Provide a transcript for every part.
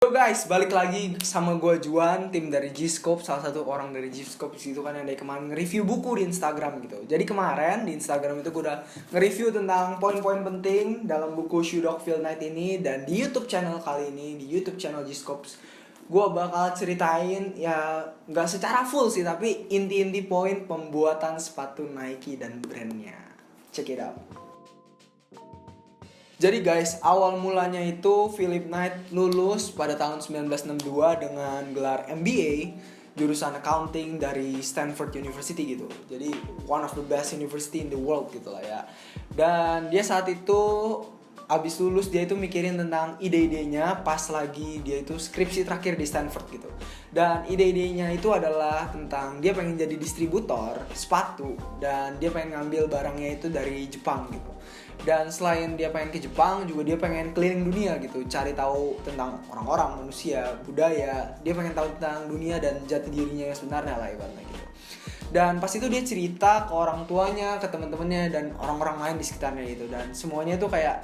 Yo guys, balik lagi sama gue Juan, tim dari G-Scope, salah satu orang dari G-Scope situ kan yang dari kemarin nge-review buku di Instagram gitu. Jadi kemarin di Instagram itu gue udah nge-review tentang poin-poin penting dalam buku Shoe Dog Feel Night ini. Dan di YouTube channel kali ini, di YouTube channel G-Scope, gue bakal ceritain ya nggak secara full sih, tapi inti-inti poin pembuatan sepatu Nike dan brandnya. Check it out. Jadi guys, awal mulanya itu Philip Knight lulus pada tahun 1962 dengan gelar MBA jurusan accounting dari Stanford University gitu. Jadi one of the best university in the world gitu lah ya. Dan dia saat itu abis lulus dia itu mikirin tentang ide-idenya pas lagi dia itu skripsi terakhir di Stanford gitu. Dan ide-idenya itu adalah tentang dia pengen jadi distributor sepatu dan dia pengen ngambil barangnya itu dari Jepang gitu. Dan selain dia pengen ke Jepang, juga dia pengen keliling dunia gitu, cari tahu tentang orang-orang, manusia, budaya. Dia pengen tahu tentang dunia dan jati dirinya yang sebenarnya lah ibaratnya gitu. Dan pas itu dia cerita ke orang tuanya, ke teman-temannya dan orang-orang lain di sekitarnya gitu. Dan semuanya tuh kayak,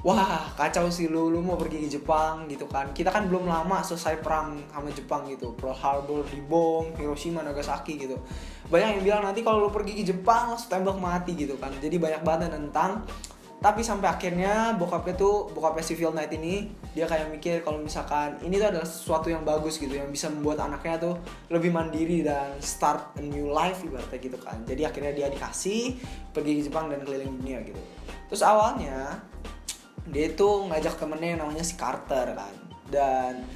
wah kacau sih lu mau pergi ke Jepang gitu kan. Kita kan belum lama selesai perang sama Jepang gitu, Pearl Harbor dibom, Hiroshima, Nagasaki gitu. Banyak yang bilang nanti kalau lu pergi ke Jepang langsung tembak mati gitu kan. Jadi banyak banget tentang. Tapi sampai akhirnya bokapnya si Phil Knight ini, dia kayak mikir kalau misalkan ini tuh adalah sesuatu yang bagus gitu, yang bisa membuat anaknya tuh lebih mandiri dan start a new life ibaratnya gitu kan. Jadi akhirnya dia dikasih pergi ke Jepang dan keliling dunia gitu. Terus awalnya dia itu ngajak temennya yang namanya si Carter kan. Dan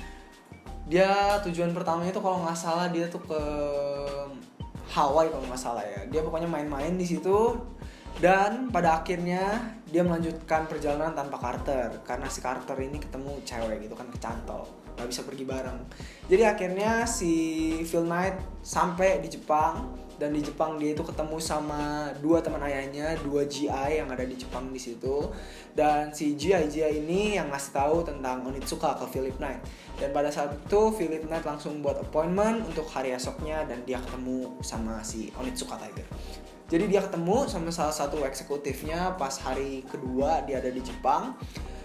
dia tujuan pertamanya itu kalau nggak salah dia tuh ke Hawaii kalau nggak salah ya. Dia pokoknya main-main di situ. Dan pada akhirnya dia melanjutkan perjalanan tanpa Carter karena si Carter ini ketemu cewek gitu kan, kecantol, nggak bisa pergi bareng. Jadi akhirnya si Phil Knight sampai di Jepang. Dan di Jepang dia itu ketemu sama dua teman ayahnya, dua GI yang ada di Jepang di situ. Dan si GI ini yang ngasih tahu tentang Onitsuka ke Philip Knight. Dan pada saat itu Philip Knight langsung buat appointment untuk hari esoknya dan dia ketemu sama si Onitsuka Tiger. Jadi dia ketemu sama salah satu eksekutifnya pas hari kedua dia ada di Jepang.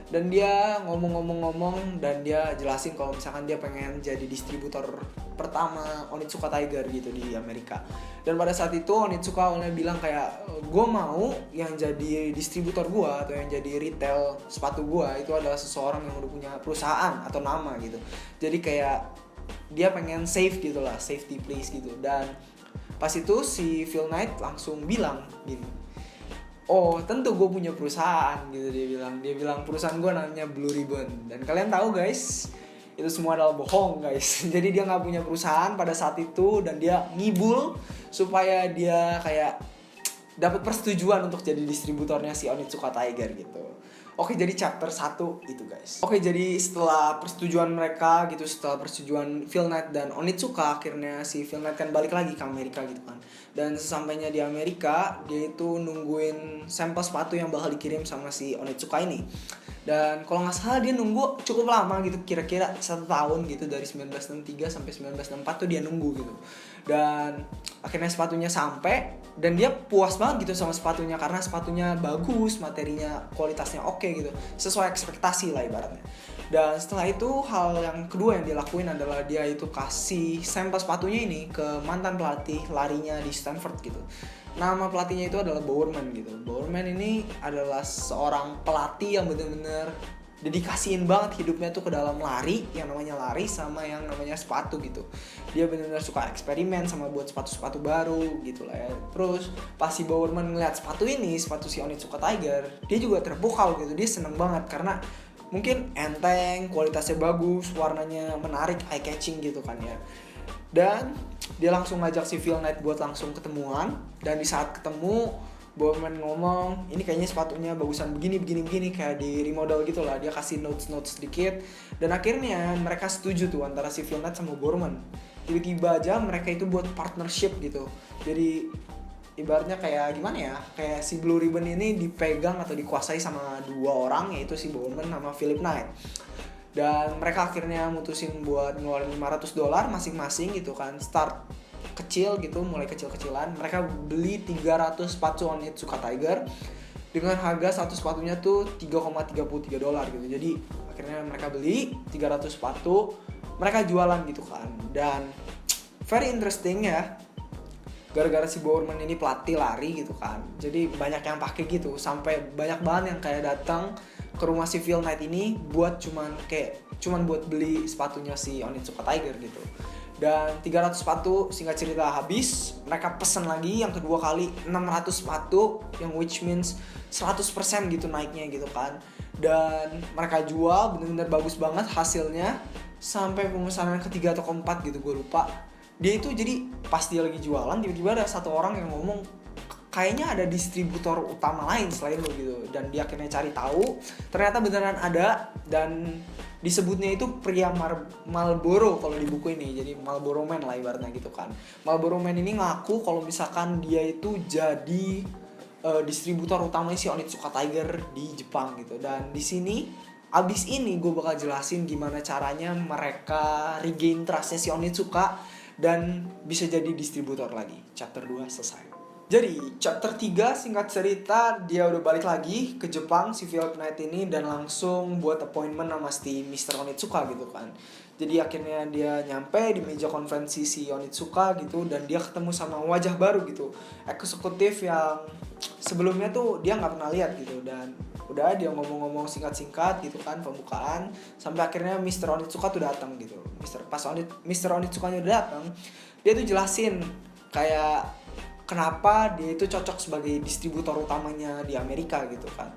Dan dia ngomong dan dia jelasin kalau misalkan dia pengen jadi distributor pertama Onitsuka Tiger gitu di Amerika. Dan pada saat itu Onitsuka awalnya bilang kayak, gue mau yang jadi distributor gue atau yang jadi retail sepatu gue itu adalah seseorang yang udah punya perusahaan atau nama gitu. Jadi kayak dia pengen safe gitu lah, safety place gitu. Dan pas itu si Phil Knight langsung bilang gini, oh tentu gue punya perusahaan gitu. Dia bilang perusahaan gue namanya Blue Ribbon. Dan kalian tahu guys, itu semua adalah bohong guys. Jadi dia nggak punya perusahaan pada saat itu dan dia ngibul supaya dia kayak dapat persetujuan untuk jadi distributornya si Onitsuka Tiger gitu. Oke, jadi chapter 1 itu guys. Oke, jadi setelah persetujuan mereka gitu, setelah persetujuan Phil Knight dan Onitsuka, akhirnya si Phil Knight kan balik lagi ke Amerika gitu kan. Dan sesampainya di Amerika, dia itu nungguin sampel sepatu yang bakal dikirim sama si Onitsuka ini. Dan kalau nggak salah dia nunggu cukup lama gitu, kira-kira 1 tahun gitu, dari 1963 sampai 1964 tuh dia nunggu gitu. Dan akhirnya sepatunya sampai dan dia puas banget gitu sama sepatunya karena sepatunya bagus, materinya kualitasnya oke gitu, sesuai ekspektasi lah ibaratnya. Dan setelah itu hal yang kedua yang dia lakuin adalah dia itu kasih sampel sepatunya ini ke mantan pelatih larinya di Stanford gitu. Nama pelatihnya itu adalah Bowerman gitu. Bowerman ini adalah seorang pelatih yang benar-benar dedikasiin banget hidupnya tuh ke dalam lari, yang namanya lari sama yang namanya sepatu gitu. Dia benar-benar suka eksperimen sama buat sepatu-sepatu baru gitu lah ya. Terus pas si Bowerman ngeliat sepatu ini, sepatu si Onitsuka Tiger, dia juga terpukau gitu. Dia seneng banget karena mungkin enteng, kualitasnya bagus, warnanya menarik, eye catching gitu kan ya. Dan dia langsung ngajak si Phil Knight buat langsung ketemuan. Dan di saat ketemu, Bowman ngomong, ini kayaknya sepatunya bagusan begini, kayak di remodel gitu lah. Dia kasih notes sedikit. Dan akhirnya mereka setuju tuh antara si Phil Knight sama Bowman. Tiba-tiba aja mereka itu buat partnership gitu. Jadi ibaratnya kayak gimana ya, kayak si Blue Ribbon ini dipegang atau dikuasai sama dua orang, yaitu si Bowman sama Philip Knight. Dan mereka akhirnya mutusin buat ngeluarin $500 masing-masing gitu kan. Start kecil gitu, mulai kecil-kecilan. Mereka beli 300 sepatu Onitsuka Tiger dengan harga satu sepatunya tuh $3,33 gitu. Jadi Akhirnya mereka beli 300 sepatu, mereka jualan gitu kan. Dan very interesting ya, gara-gara si Bowerman ini pelatih lari gitu kan, jadi banyak yang pakai gitu, sampai banyak banget yang kayak datang ke rumah si Phil Knight ini buat cuman buat beli sepatunya si Onitsuka Tiger gitu. Dan 300 sepatu singkat cerita habis, mereka pesen lagi yang kedua kali 600 sepatu, yang which means 100% gitu naiknya gitu kan. Dan mereka jual bener-bener bagus banget hasilnya, sampai pemesanan ketiga atau keempat gitu gue lupa. Dia itu jadi pas dia lagi jualan, tiba-tiba ada satu orang yang ngomong kayaknya ada distributor utama lain selain lo gitu. Dan dia akhirnya cari tahu, ternyata beneran ada, dan disebutnya itu pria Marlboro kalau di buku ini. Jadi Marlboro Man lah ibaratnya gitu kan. Marlboro Man ini ngaku kalau misalkan dia itu jadi distributor utamanya si Onitsuka Tiger di Jepang gitu. Dan di sini abis ini gue bakal jelasin gimana caranya mereka regain trustnya si Onitsuka dan bisa jadi distributor lagi. Chapter 2 selesai. Jadi chapter 3 singkat cerita, dia udah balik lagi ke Jepang si Phil Knight ini, dan langsung buat appointment sama si Mr. Onitsuka gitu kan. Jadi akhirnya dia nyampe di meja konferensi si Onitsuka gitu, dan dia ketemu sama wajah baru gitu, eksekutif yang sebelumnya tuh dia nggak pernah lihat gitu. Dan udah dia ngomong-ngomong singkat-singkat gitu kan, pembukaan, sampai akhirnya Mr. Onitsuka tuh datang gitu. Mr. Onitsukanya udah datang, dia tuh jelasin kayak kenapa dia itu cocok sebagai distributor utamanya di Amerika gitu kan.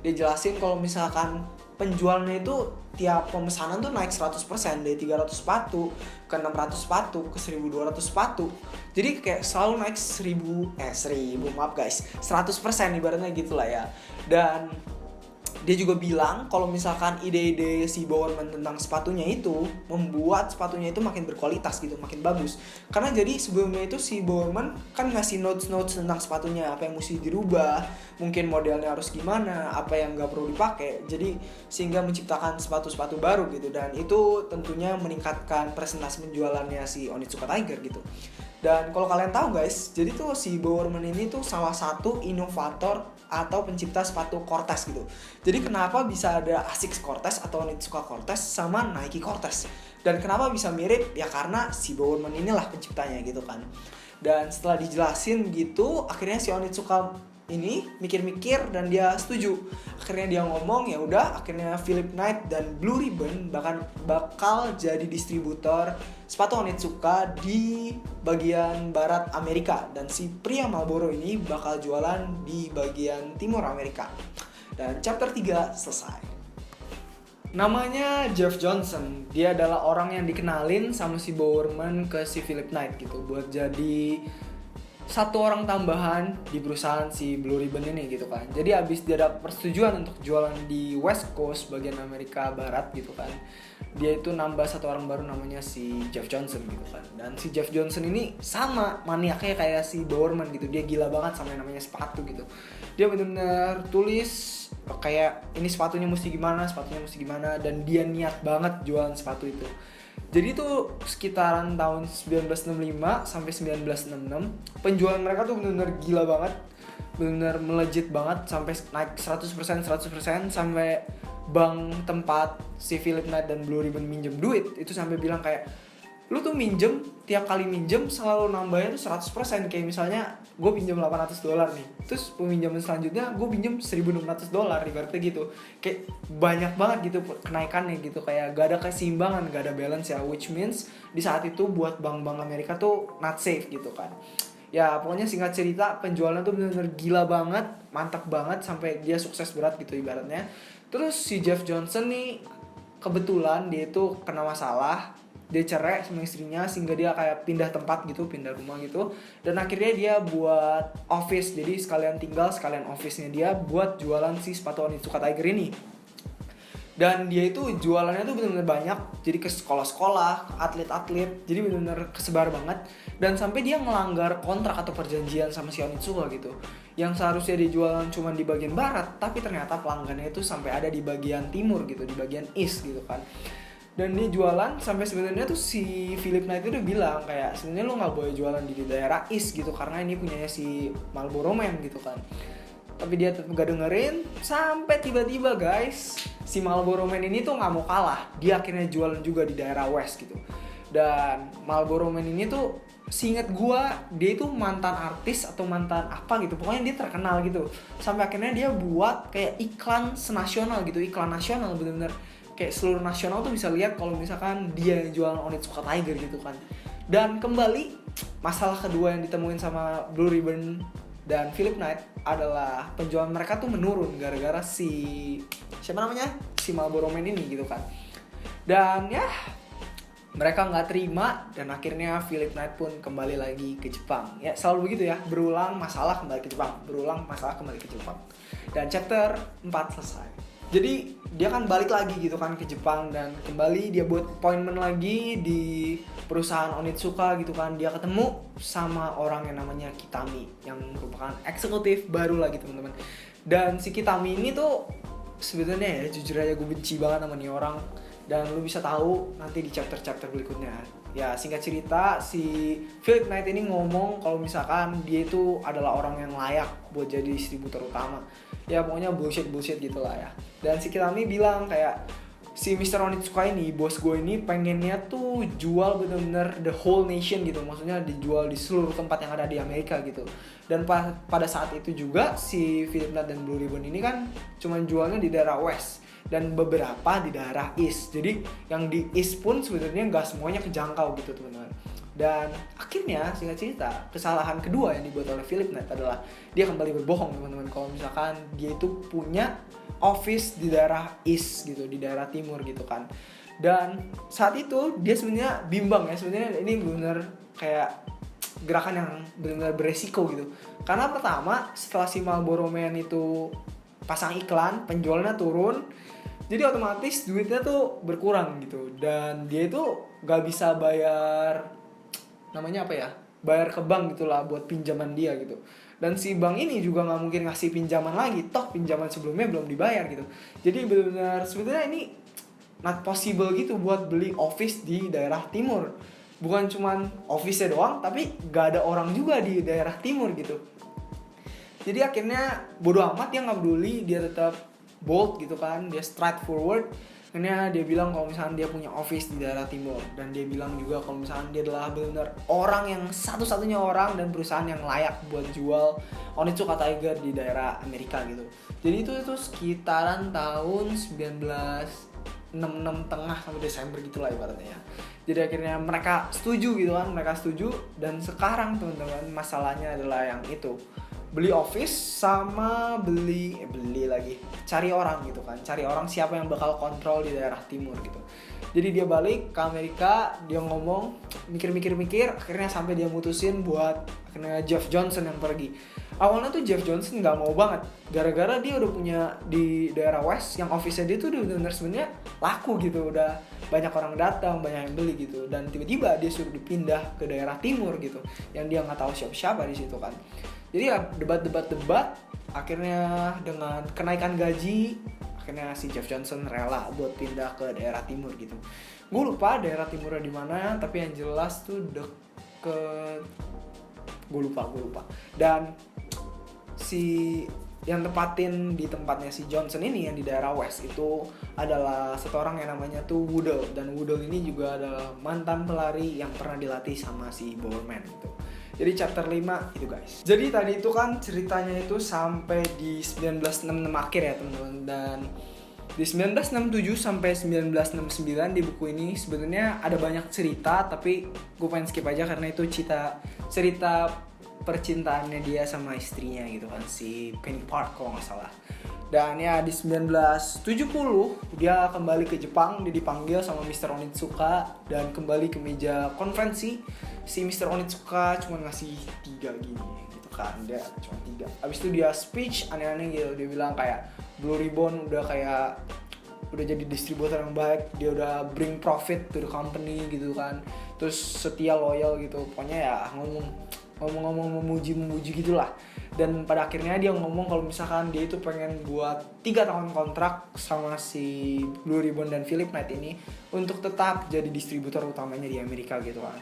Dia jelasin kalau misalkan penjualnya itu tiap pemesanan tuh naik 100%, dari 300 sepatu ke 600 sepatu ke 1200 sepatu. Jadi kayak selalu naik 100% ibaratnya gitu lah ya. Dan dia juga bilang kalau misalkan ide-ide si Bowerman tentang sepatunya itu membuat sepatunya itu makin berkualitas gitu, makin bagus. Karena jadi sebelumnya itu si Bowerman kan ngasih notes tentang sepatunya, apa yang mesti dirubah, mungkin modelnya harus gimana, apa yang gak perlu dipakai. Jadi sehingga menciptakan sepatu-sepatu baru gitu, dan itu tentunya meningkatkan presentasi penjualannya si Onitsuka Tiger gitu. Dan kalau kalian tahu guys, jadi tuh si Bowerman ini tuh salah satu inovator atau pencipta sepatu Cortez gitu. Jadi kenapa bisa ada Asics Cortez atau Onitsuka Cortez sama Nike Cortez? Dan kenapa bisa mirip? Ya karena si Bowerman inilah penciptanya gitu kan. Dan setelah dijelasin gitu, akhirnya si Onitsuka ini mikir-mikir dan dia setuju. Akhirnya dia ngomong, ya udah, akhirnya Philip Knight dan Blue Ribbon bakal jadi distributor sepatu Onitsuka di bagian barat Amerika, dan si pria Marlboro ini bakal jualan di bagian timur Amerika. Dan chapter 3 selesai. Namanya Jeff Johnson. Dia adalah orang yang dikenalin sama si Bowerman ke si Philip Knight gitu buat jadi satu orang tambahan di perusahaan si Blue Ribbon ini gitu kan. Jadi abis dia dapat persetujuan untuk jualan di West Coast bagian Amerika Barat gitu kan, dia itu nambah satu orang baru namanya si Jeff Johnson gitu kan. Dan si Jeff Johnson ini sama maniaknya kayak si Bowerman gitu, dia gila banget sama yang namanya sepatu gitu. Dia benar-benar tulis kayak ini sepatunya mesti gimana, dan dia niat banget jualan sepatu itu. Jadi tuh sekitaran tahun 1965 sampai 1966 penjualan mereka tuh benar-benar gila banget, benar-benar melejit banget, sampai naik 100% sampai bank tempat si Philip Knight dan Blue Ribbon minjem duit itu sampai bilang kayak, lu tuh minjem, tiap kali minjem selalu nambahnya tuh 100%. Kayak misalnya gue pinjam $800 nih, terus peminjaman selanjutnya gue pinjam $1.600 ibaratnya gitu. Kayak banyak banget gitu kenaikannya gitu, kayak gak ada keseimbangan, gak ada balance ya, which means di saat itu buat bank-bank Amerika tuh not safe gitu kan. Ya pokoknya singkat cerita, penjualan tuh bener-bener gila banget, mantap banget, sampai dia sukses berat gitu ibaratnya. Terus si Jeff Johnson nih kebetulan dia itu kena masalah, dia cerai sama istrinya sehingga dia kayak pindah tempat gitu, pindah rumah gitu. Dan akhirnya dia buat office, jadi sekalian tinggal sekalian office-nya dia buat jualan si sepatu Onitsuka Tiger ini. Dan dia itu jualannya tuh benar-benar banyak, jadi ke sekolah-sekolah, ke atlet-atlet, jadi benar-benar kesebar banget. Dan sampai dia melanggar kontrak atau perjanjian sama si Onitsuka gitu, yang seharusnya dia jualan cuma di bagian barat, tapi ternyata pelanggannya itu sampai ada di bagian timur gitu, di bagian east gitu kan. Dan dia jualan sampai sebenarnya tuh si Philip Knight itu udah bilang kayak, sebenarnya lo nggak boleh jualan di daerah east gitu karena ini punyanya si Marlboro Man gitu kan. Tapi dia tetap gak dengerin, sampai tiba-tiba guys si Marlboro Man ini tuh nggak mau kalah, dia akhirnya jualan juga di daerah West gitu. Dan Marlboro Man ini tuh seinget gua dia itu mantan artis atau mantan apa gitu, pokoknya dia terkenal gitu, sampai akhirnya dia buat kayak iklan senasional gitu, iklan nasional bener-bener kayak seluruh nasional tuh bisa lihat kalau misalkan dia yang jualan Onitsuka Tiger gitu kan. Dan kembali masalah kedua yang ditemuin sama Blue Ribbon dan Philip Knight adalah penjualan mereka tuh menurun gara-gara si siapa namanya, si Marlboro Man ini gitu kan. Dan ya mereka nggak terima dan akhirnya Philip Knight pun kembali lagi ke Jepang. Ya selalu begitu ya, berulang masalah kembali ke Jepang, berulang masalah kembali ke Jepang. Dan chapter 4 selesai. Jadi dia kan balik lagi gitu kan ke Jepang dan kembali dia buat appointment lagi di perusahaan Onitsuka gitu kan. Dia ketemu sama orang yang namanya Kitami yang merupakan eksekutif baru lagi teman-teman. Dan si Kitami ini tuh sebetulnya ya jujur aja gue benci banget sama nih orang. Dan lu bisa tahu nanti di chapter-chapter berikutnya. Ya singkat cerita si Philip Knight ini ngomong kalau misalkan dia itu adalah orang yang layak buat jadi distributor utama. Ya pokoknya bullshit gitulah ya. Dan si Kitami bilang kayak si Mr. Onitsuka ini, bos gue ini pengennya tuh jual bener-bener the whole nation gitu. Maksudnya dijual di seluruh tempat yang ada di Amerika gitu. Dan pada saat itu juga si Philip Knight dan Blue Ribbon ini kan cuma jualnya di daerah West dan beberapa di daerah East. Jadi yang di East pun sebenarnya nggak semuanya kejangkau gitu teman-teman. Dan akhirnya singkat cerita kesalahan kedua yang dibuat oleh Philip Knight adalah dia kembali berbohong teman-teman kalau misalkan dia itu punya office di daerah East gitu, di daerah timur gitu kan. Dan saat itu dia sebenarnya bimbang ya, sebenarnya ini benar kayak gerakan yang benar-benar beresiko gitu. Karena pertama setelah si Marlboro Man itu pasang iklan, penjualannya turun, jadi otomatis duitnya tuh berkurang gitu. Dan dia itu gak bisa bayar namanya apa ya, bayar ke bank gitulah buat pinjaman dia gitu. Dan si bank ini juga nggak mungkin ngasih pinjaman lagi, toh pinjaman sebelumnya belum dibayar gitu. Jadi benar-benar sebetulnya ini not possible gitu buat beli office di daerah timur. Bukan cuman office-nya doang, tapi nggak ada orang juga di daerah timur gitu. Jadi akhirnya bodo amat, dia nggak peduli, dia tetap bold gitu kan, dia straight forward. Akhirnya dia bilang kalau misalnya dia punya office di daerah timur. Dan dia bilang juga kalau misalnya dia adalah benar orang yang satu-satunya orang dan perusahaan yang layak buat jual Onitsuka Tiger di daerah Amerika gitu. Jadi itu sekitaran tahun 1966 tengah sampai Desember gitulah ibaratnya ya. Jadi akhirnya mereka setuju gitu kan, mereka setuju. Dan sekarang teman-teman masalahnya adalah yang itu, beli office sama beli lagi, cari orang gitu kan, cari orang siapa yang bakal kontrol di daerah timur gitu. Jadi dia balik ke Amerika, dia ngomong, mikir, akhirnya sampai dia mutusin buat akhirnya Jeff Johnson yang pergi. Awalnya tuh Jeff Johnson nggak mau banget, gara-gara dia udah punya di daerah West yang office-nya dia tuh udah benar sebenarnya laku gitu, udah banyak orang datang, banyak yang beli gitu. Dan tiba-tiba dia suruh dipindah ke daerah timur gitu, yang dia nggak tahu siapa di situ kan. Jadi ya debat, akhirnya dengan kenaikan gaji, akhirnya si Jeff Johnson rela buat pindah ke daerah timur gitu. Gue lupa daerah timurnya di mana, tapi yang jelas tuh deket, gue lupa. Dan si yang tempatin di tempatnya si Johnson ini yang di daerah West itu adalah seorang yang namanya tuh Woodle. Dan Woodle ini juga adalah mantan pelari yang pernah dilatih sama si Bowerman gitu. Jadi chapter 5 itu guys. Jadi tadi itu kan ceritanya itu sampai di 1966 akhir ya teman-teman. Dan di 1967 sampai 1969 di buku ini sebenarnya ada banyak cerita, tapi gue pengen skip aja karena itu cerita percintaannya dia sama istrinya gitu kan, si Penny Park kalau nggak salah. Dan ya di 1970 dia kembali ke Jepang, dia dipanggil sama Mr. Onitsuka dan kembali ke meja konferensi. Si Mr. Onitsuka cuma ngasih 3 gini gitu kan, dia cuma 3. Abis itu dia speech aneh-aneh gitu, dia bilang kayak Blue Ribbon udah jadi distributor yang baik, dia udah bring profit to the company gitu kan, terus setia loyal gitu, pokoknya ya ngomong memuji gitulah. Dan pada akhirnya dia ngomong kalau misalkan dia itu pengen buat 3 tahun kontrak sama si Blue Ribbon dan Philip Knight ini untuk tetap jadi distributor utamanya di Amerika gitu kan.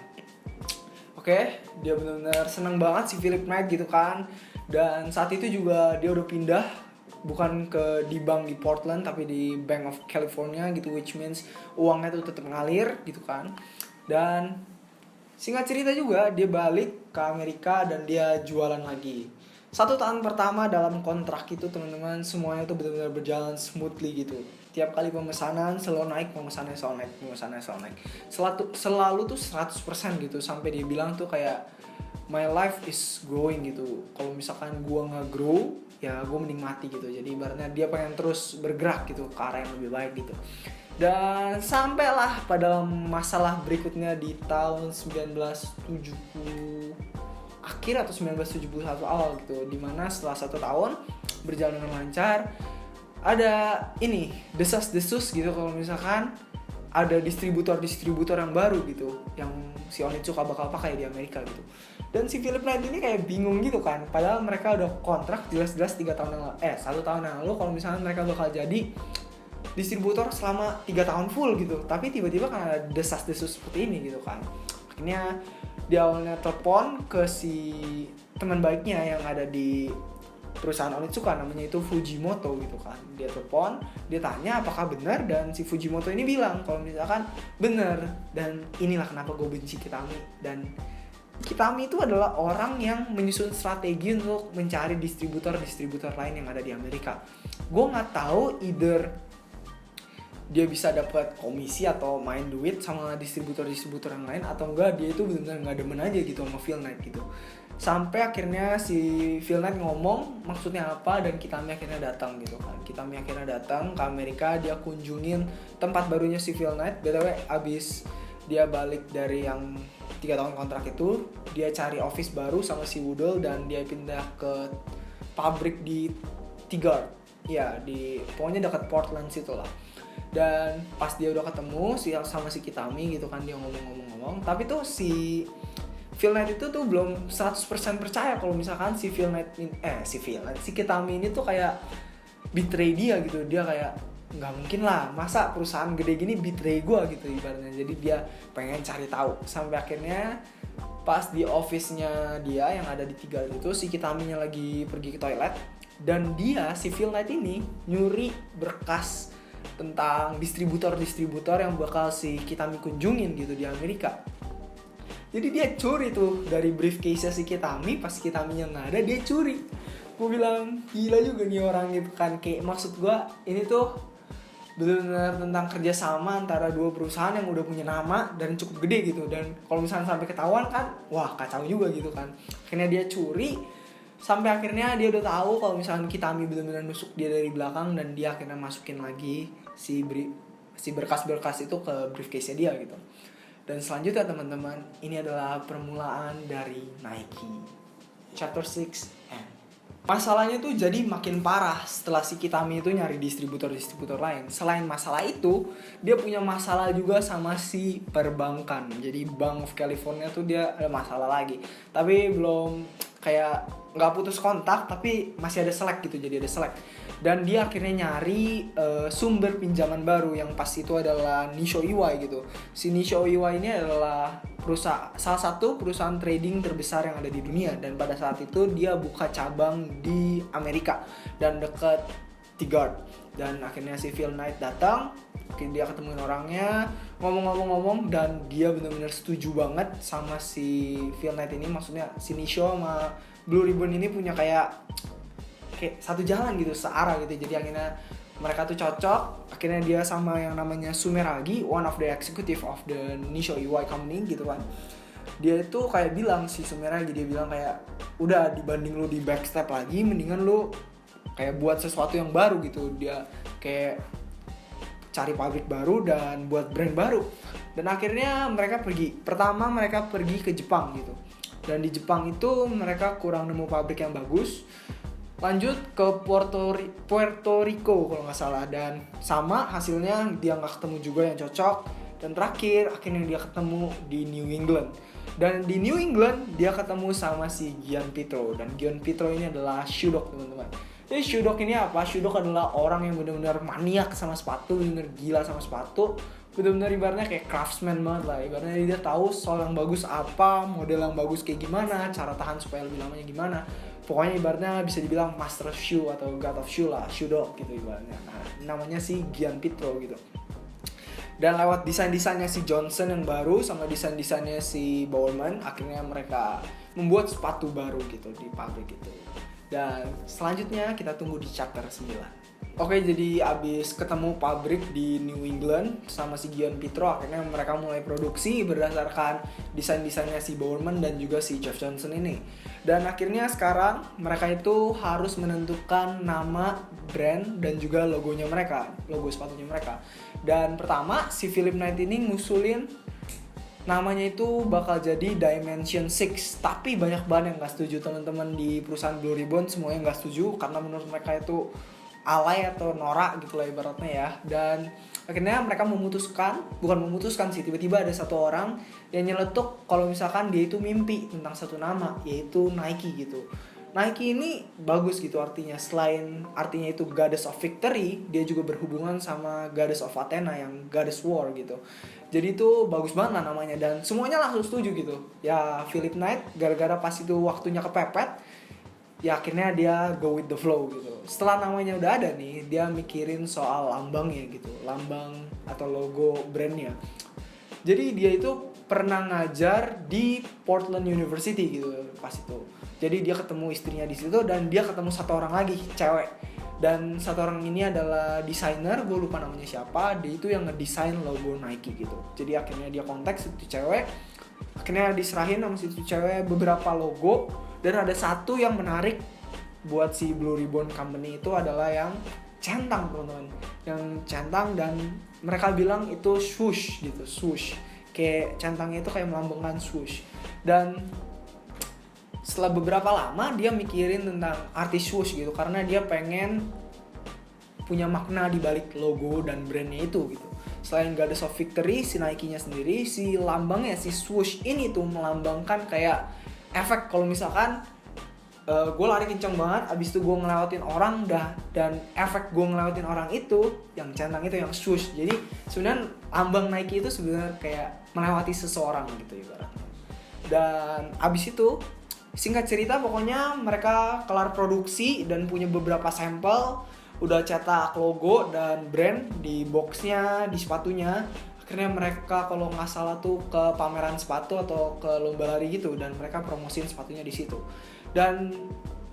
Oke, dia benar-benar seneng banget si Philip Knight gitu kan. Dan saat itu juga dia udah pindah bukan di bank di Portland tapi di Bank of California gitu, which means uangnya tuh tetap ngalir gitu kan. Dan singkat cerita juga dia balik ke Amerika dan dia jualan lagi. 1 tahun pertama dalam kontrak itu teman-teman, semuanya tuh benar-benar berjalan smoothly gitu. Tiap kali pemesanan selalu naik, pemesannya selalu naik. Selalu tuh 100% gitu, sampai dia bilang tuh kayak my life is growing gitu. Kalau misalkan gua nggak grow, ya gua mending mati gitu. Jadi ibaratnya dia pengen terus bergerak gitu ke arah yang lebih baik gitu. Dan sampailah pada masalah berikutnya di tahun 1970 akhir atau 1971 awal gitu, dimana setelah 1 tahun berjalan dengan lancar, ada ini desas-desus gitu kalau misalkan ada distributor yang baru gitu yang si Onitsuka bakal pakai di Amerika gitu. Dan si Philip Knight ini kayak bingung gitu kan, padahal mereka udah kontrak jelas-jelas 1 tahun yang lalu kalau misalnya mereka bakal jadi distributor selama 3 tahun full gitu. Tapi tiba-tiba kan ada desas-desus seperti ini gitu kan. Akhirnya dia awalnya telepon ke si teman baiknya yang ada di perusahaan Onitsuka, namanya itu Fujimoto gitu kan. Dia telepon, dia tanya apakah benar, dan si Fujimoto ini bilang kalau misalkan benar. Dan inilah kenapa gue benci Kitami. Dan Kitami itu adalah orang yang menyusun strategi untuk mencari distributor lain yang ada di Amerika. Gue nggak tahu either dia bisa dapat komisi atau main duit sama distributor yang lain, atau enggak dia itu benar-benar nggak demen aja gitu sama Phil Knight gitu. Sampai akhirnya si Phil Knight ngomong maksudnya apa, dan Kitami akhirnya datang gitu kan. Kitami akhirnya datang ke Amerika, dia kunjungin tempat barunya si Phil Knight. BTW abis dia balik dari yang 3 tahun kontrak itu, dia cari office baru sama si Woodall dan dia pindah ke pabrik di Tigard. Ya, pokoknya dekat Portland situ lah. Dan pas dia udah ketemu sama si Kitami gitu kan, dia ngomong, tapi tuh si Phil Knight itu tuh belum 100% percaya kalau misalkan si Kitami ini tuh kayak betray dia gitu. Dia kayak nggak mungkin lah, masa perusahaan gede gini betray gue gitu ibaratnya. Jadi dia pengen cari tahu, sampai akhirnya pas di office-nya dia yang ada di Tigard itu, si Kitaminya lagi pergi ke toilet, dan si Phil Knight ini nyuri berkas tentang distributor yang bakal si Kitami kunjungin gitu di Amerika. Jadi dia curi tuh dari briefcase si Kitami, pas Kitaminya nggak ada dia curi. Gue bilang gila juga nih orang gitu kan. Kayak maksud gue ini tuh benar-benar tentang kerjasama antara 2 perusahaan yang udah punya nama dan cukup gede gitu. Dan kalau misalnya sampai ketahuan kan, wah kacau juga gitu kan. Akhirnya dia curi, sampai akhirnya dia udah tahu kalau misalnya Kitami benar-benar nusuk dia dari belakang, dan dia akhirnya masukin lagi si berkas-berkas itu ke briefcase-nya dia gitu. Dan selanjutnya teman-teman, ini adalah permulaan dari Nike. Chapter 6. Masalahnya tuh jadi makin parah setelah si Kitami itu nyari distributor lain. Selain masalah itu, dia punya masalah juga sama si perbankan. Jadi Bank of California tuh dia ada masalah lagi. Tapi belum kayak nggak putus kontak, tapi masih ada selek gitu, jadi ada selek. Dan dia akhirnya nyari sumber pinjaman baru yang pas itu adalah Nissho Iwai gitu. Si Nissho Iwai ini adalah salah satu perusahaan trading terbesar yang ada di dunia, dan pada saat itu dia buka cabang di Amerika dan dekat Tigard. Dan akhirnya si Phil Knight datang, dia ketemuin orangnya, ngomong, dan dia benar-benar setuju banget sama si Phil Knight ini. Maksudnya si Nissho sama Blue Ribbon ini punya kayak satu jalan gitu, searah gitu. Jadi akhirnya mereka tuh cocok. Akhirnya dia sama yang namanya Sumeragi, one of the executive of the Nissho Iwai company gitu kan. Dia itu kayak bilang, si Sumeragi dia bilang kayak, udah dibanding lu di backstep lagi, mendingan lu kayak buat sesuatu yang baru gitu. Dia kayak cari pabrik baru dan buat brand baru. Dan akhirnya mereka pergi ke Jepang gitu. Dan di Jepang itu mereka kurang nemu pabrik yang bagus. Lanjut ke Puerto Rico kalau nggak salah, dan sama hasilnya dia nggak ketemu juga yang cocok. Dan terakhir akhirnya dia ketemu di New England, dan di New England dia ketemu sama si Gian Pietro. Dan Gian Pietro ini adalah shoe dog teman-teman. Jadi shoe dog ini apa? Shoe dog adalah orang yang benar-benar maniak sama sepatu, benar gila sama sepatu. benar-benar ibaratnya kayak craftsman banget lah. Ibaratnya dia tahu sol yang bagus apa, model yang bagus kayak gimana, cara tahan supaya lebih lamanya gimana. Pokoknya ibaratnya bisa dibilang master of shoe atau god of shoe lah, shoe dog gitu ibaratnya. Nah, namanya si Gian Pitro gitu. Dan lewat desain-desainnya si Johnson yang baru sama desain-desainnya si Bowerman, akhirnya mereka membuat sepatu baru gitu di pabrik itu. Dan selanjutnya kita tunggu di chapter 9. Oke, jadi abis ketemu pabrik di New England sama si Gian Pitro, akhirnya mereka mulai produksi berdasarkan desain-desainnya si Bowerman dan juga si Jeff Johnson ini. Dan akhirnya sekarang mereka itu harus menentukan nama brand dan juga logonya mereka, logo sepatunya mereka. Dan pertama si Philip Knight ini ngusulin namanya itu bakal jadi Dimension 6. Tapi banyak banget yang gak setuju, teman-teman di perusahaan Blue Ribbon semuanya gak setuju karena menurut mereka itu alay atau norak gitu lah ibaratnya ya. Dan akhirnya mereka bukan memutuskan sih, tiba-tiba ada satu orang yang nyeletuk kalau misalkan dia itu mimpi tentang satu nama, yaitu Nike gitu. Nike ini bagus gitu artinya, selain artinya itu Goddess of Victory, dia juga berhubungan sama Goddess of Athena yang Goddess War gitu. Jadi itu bagus banget lah namanya dan semuanya langsung setuju gitu. Ya Philip Knight gara-gara pas itu waktunya kepepet, ya akhirnya dia go with the flow gitu. Setelah namanya udah ada nih, dia mikirin soal lambangnya gitu, lambang atau logo brandnya. Jadi dia itu pernah ngajar di Portland University gitu pas itu. Jadi dia ketemu istrinya di situ dan dia ketemu satu orang lagi, cewek. Dan satu orang ini adalah desainer, gue lupa namanya siapa. Dia itu yang ngedesain logo Nike gitu. Jadi akhirnya dia kontak situ cewek. Akhirnya diserahin sama situ cewek beberapa logo. Dan ada satu yang menarik buat si Blue Ribbon Company itu adalah yang centang, teman-teman. Yang centang dan mereka bilang itu swoosh gitu, swoosh. Kayak centangnya itu kayak melambangkan swoosh. Dan setelah beberapa lama dia mikirin tentang arti swoosh gitu karena dia pengen punya makna di balik logo dan brandnya itu gitu. Selain Goddess of Victory, si Nike-nya sendiri, si lambangnya, si swoosh ini tuh melambangkan kayak efek kalau misalkan gue lari kenceng banget, abis itu gue ngelewatin orang dan efek gue ngelewatin orang itu, yang centang itu yang swoosh. Jadi sebenarnya lambang Nike itu sebenarnya kayak melewati seseorang gitu ibaratnya. Dan abis itu singkat cerita pokoknya mereka kelar produksi dan punya beberapa sampel, udah cetak logo dan brand di boxnya, di sepatunya. Akhirnya mereka kalau nggak salah tuh ke pameran sepatu atau ke lomba lari gitu dan mereka promosiin sepatunya di situ. Dan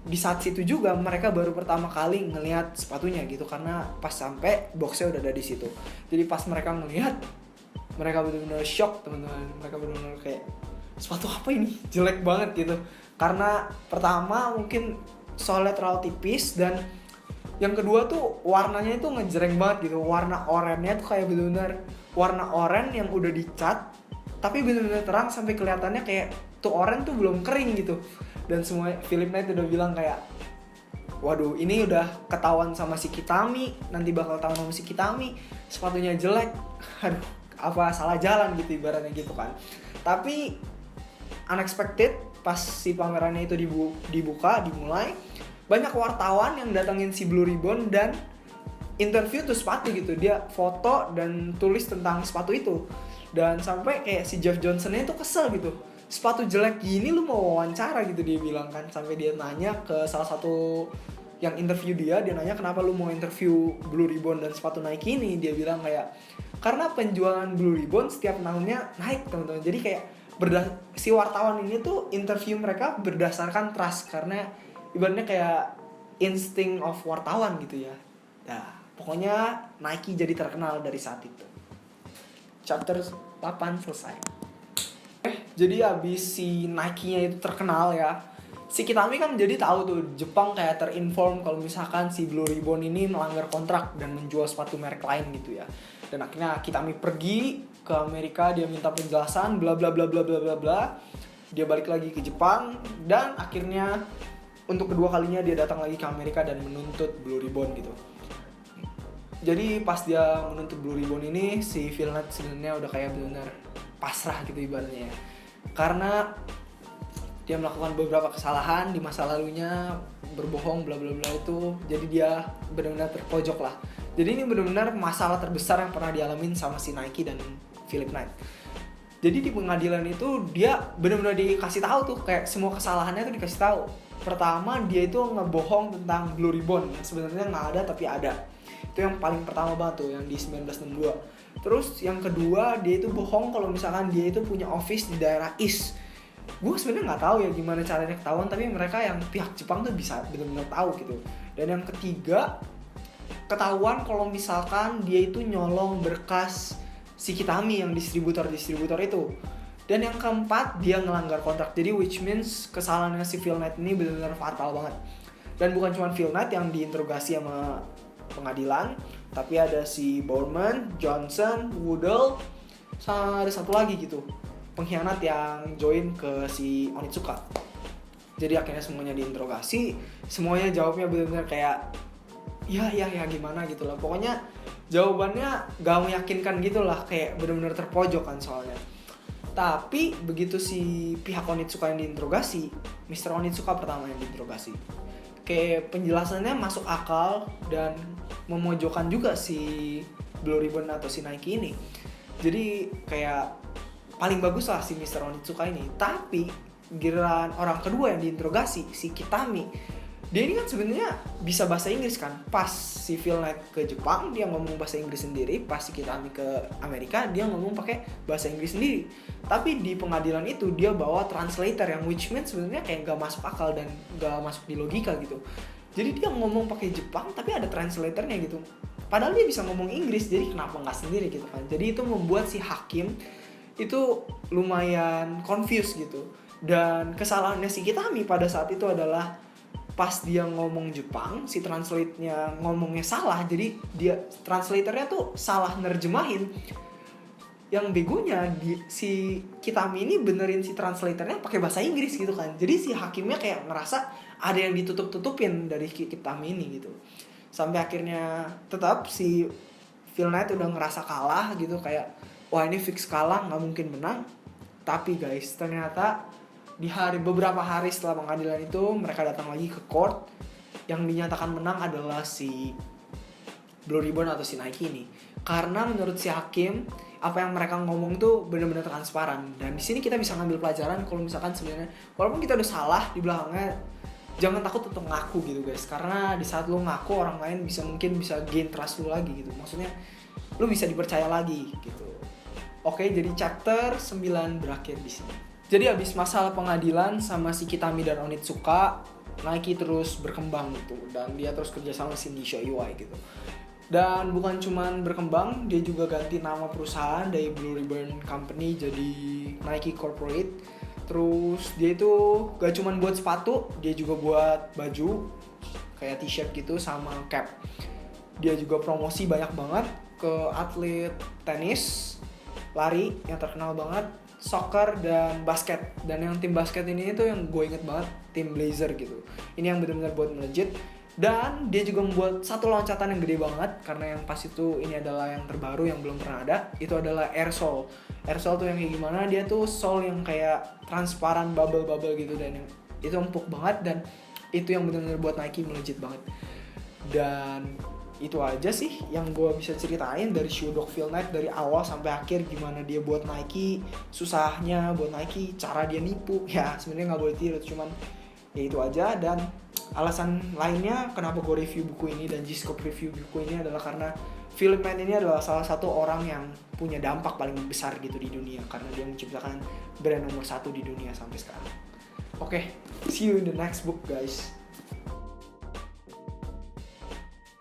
di saat situ juga mereka baru pertama kali ngelihat sepatunya gitu karena pas sampai boxnya udah ada di situ. Jadi pas mereka ngelihat, mereka benar-benar shock teman-teman. Mereka benar-benar kayak sepatu apa ini? Jelek banget gitu. Karena pertama mungkin soalnya terlalu tipis dan yang kedua tuh warnanya itu ngejreng banget gitu. Warna oranye tuh kayak benar-benar warna oranye yang udah dicat tapi benar-benar terang sampai kelihatannya kayak tuh oranye tuh belum kering gitu. Dan semua Philip Knight udah bilang kayak waduh ini udah ketahuan sama si Kitami, nanti bakal tahu sama si Kitami sepatunya jelek. Aduh, apa salah jalan gitu ibaratnya gitu kan. Tapi unexpected pas si pamerannya itu dimulai, banyak wartawan yang datangin si Blue Ribbon dan interview tuh sepatu gitu. Dia foto dan tulis tentang sepatu itu. Dan sampai kayak si Jeff Johnson-nya itu kesel gitu. Sepatu jelek gini lu mau wawancara gitu dia bilang kan. Sampai dia nanya ke salah satu yang interview dia nanya kenapa lu mau interview Blue Ribbon dan sepatu Nike ini. Dia bilang kayak karena penjualan Blue Ribbon setiap tahunnya naik teman-teman. Jadi kayak si wartawan ini tuh interview mereka berdasarkan trust karena ibaratnya kayak insting of wartawan gitu ya. Nah, pokoknya Nike jadi terkenal dari saat itu. Chapter 8 selesai. Jadi abis si Nike-nya itu terkenal ya, si Kitami kan jadi tahu tuh Jepang kayak terinform kalau misalkan si Blue Ribbon ini melanggar kontrak dan menjual sepatu merek lain gitu ya. Dan akhirnya Kitami pergi ke Amerika, dia minta penjelasan bla bla bla bla bla bla bla. Dia balik lagi ke Jepang dan akhirnya untuk kedua kalinya dia datang lagi ke Amerika dan menuntut Blue Ribbon gitu. Jadi pas dia menuntut Blue Ribbon ini, si Phil Knight sebenarnya udah kayak benar pasrah gitu ibaratnya ya. Karena dia melakukan beberapa kesalahan di masa lalunya, berbohong bla bla bla itu, jadi dia benar-benar terpojok lah. Jadi ini benar-benar masalah terbesar yang pernah dialamin sama si Nike dan Philip Knight. Jadi di pengadilan itu dia benar-benar dikasih tahu tuh kayak semua kesalahannya tuh dikasih tahu. Pertama dia itu ngebohong tentang Blue Ribbon yang sebenarnya nggak ada tapi ada. Itu yang paling pertama banget tuh yang di 1962. Terus yang kedua dia itu bohong kalau misalkan dia itu punya office di daerah East. Gue sebenarnya nggak tahu ya gimana caranya ketahuan, tapi mereka yang pihak Jepang tuh bisa benar-benar tahu gitu. Dan yang ketiga ketahuan kalau misalkan dia itu nyolong berkas si Kitami yang distributor itu. Dan yang keempat dia ngelanggar kontrak. Jadi which means kesalahannya si Phil Knight ini benar-benar fatal banget. Dan bukan cuma Phil Knight yang diinterogasi sama pengadilan, tapi ada si Boorman, Johnson, Woodall, sama ada satu lagi gitu pengkhianat yang join ke si Onitsuka. Jadi akhirnya semuanya diinterogasi, semuanya jawabnya benar-benar kayak ya gimana gitu lah. Pokoknya jawabannya gak meyakinkan gitu lah, kayak benar-benar terpojok kan soalnya. Tapi begitu si pihak Onitsuka yang diinterogasi, Mr. Onitsuka pertama yang diinterogasi, kayak penjelasannya masuk akal dan memojokkan juga si Blue Ribbon atau si Nike ini. Jadi kayak paling bagus lah si Mr. Onitsuka ini. Tapi giliran orang kedua yang diinterogasi, si Kitami, dia ini kan sebenarnya bisa bahasa Inggris kan. Pas si Phil Knight ke Jepang dia ngomong bahasa Inggris sendiri, pas si Kitami ke Amerika dia ngomong pakai bahasa Inggris sendiri. Tapi di pengadilan itu dia bawa translator yang which means sebenarnya kayak gak masuk akal dan gak masuk di logika gitu. Jadi dia ngomong pakai Jepang tapi ada translatornya gitu. Padahal dia bisa ngomong Inggris, jadi kenapa nggak sendiri gitu kan. Jadi itu membuat si hakim itu lumayan confused gitu. Dan kesalahannya si Kitami pada saat itu adalah pas dia ngomong Jepang, si translate-nya ngomongnya salah. Jadi dia translatornya tuh salah nerjemahin. Yang begonya si Kitami ini benerin si translatornya pakai bahasa Inggris gitu kan. Jadi si hakimnya kayak ngerasa ada yang ditutup-tutupin dari Kitami ini gitu. Sampai akhirnya tetap si Phil Knight udah ngerasa kalah gitu, kayak wah ini fix kalah, nggak mungkin menang. Tapi guys, ternyata di beberapa hari setelah pengadilan itu mereka datang lagi ke court. Yang dinyatakan menang adalah si Blue Ribbon atau si Nike ini. Karena menurut si hakim apa yang mereka ngomong tuh benar-benar transparan. Dan di sini kita bisa ngambil pelajaran kalau misalkan sebenarnya walaupun kita udah salah di belakangnya, jangan takut untuk ngaku gitu guys. Karena di saat lo ngaku orang lain mungkin bisa gain trust lo lagi gitu. Maksudnya lo bisa dipercaya lagi gitu. Oke, jadi chapter 9 berakhir di sini. Jadi abis masalah pengadilan sama si Kitami dan Onitsuka, Nike terus berkembang gitu. Dan dia terus kerja sama si Nissho Iwai gitu. Dan bukan cuman berkembang, dia juga ganti nama perusahaan dari Blue Ribbon Company jadi Nike Corporate. Terus dia itu gak cuman buat sepatu, dia juga buat baju kayak t-shirt gitu sama cap. Dia juga promosi banyak banget ke atlet tenis, lari yang terkenal banget, soccer dan basket. Dan yang tim basket ini itu yang gue inget banget, tim Blazer gitu. Ini yang benar-benar buat melejit. Dan dia juga membuat satu loncatan yang gede banget, karena yang pas itu ini adalah yang terbaru yang belum pernah ada. Itu adalah air sole. Air sole tuh yang kayak gimana, dia tuh sole yang kayak transparan bubble-bubble gitu. Dan yang itu empuk banget, dan itu yang benar-benar buat Nike melejit banget. Dan itu aja sih yang gue bisa ceritain dari shoe dog Phil Knight dari awal sampai akhir. Gimana dia buat Nike, susahnya buat Nike, cara dia nipu. Ya sebenarnya nggak boleh tiru, cuman ya itu aja. Dan alasan lainnya kenapa gue review buku ini dan G-Scope review buku ini adalah karena Philip Knight ini adalah salah satu orang yang punya dampak paling besar gitu di dunia, karena dia menciptakan brand nomor 1 di dunia sampai sekarang. Oke, see you in the next book guys.